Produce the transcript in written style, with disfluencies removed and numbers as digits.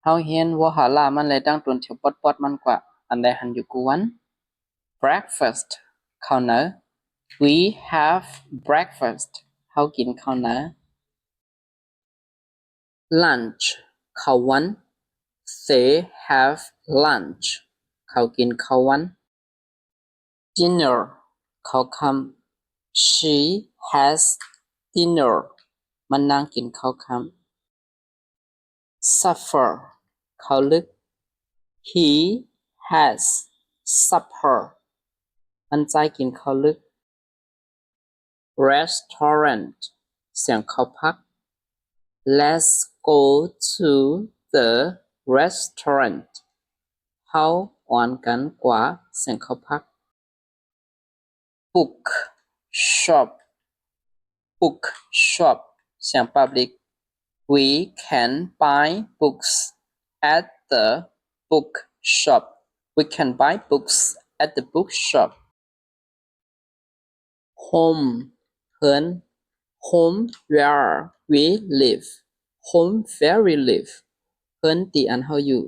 เฮาเรียนว่าหาลามันเลยดังตนเถียวปอดๆมันกว่าอันใดหันอยู่กูวัน breakfast ข้าวเหนียว we have breakfast เฮากินข้าวเหนียว lunch ข้าววัน they have lunch เขากินข้าววัน dinner ข้าวค่ำ she has dinner มันนั่งกินข้าวค่ำ supper ข้าวลึก he has supper มันใจกินข้าวลึก restaurant เสียงเข้าพัก let's go to the restaurant เฮาอ่อนกันกว่าเสียงเข้าพัก book shop book shop เสียง public we can buy books at the book shop we can buy books at the book shop home เพิ่น home where we live home where we live เพิ่นที่อันเฮาอยู่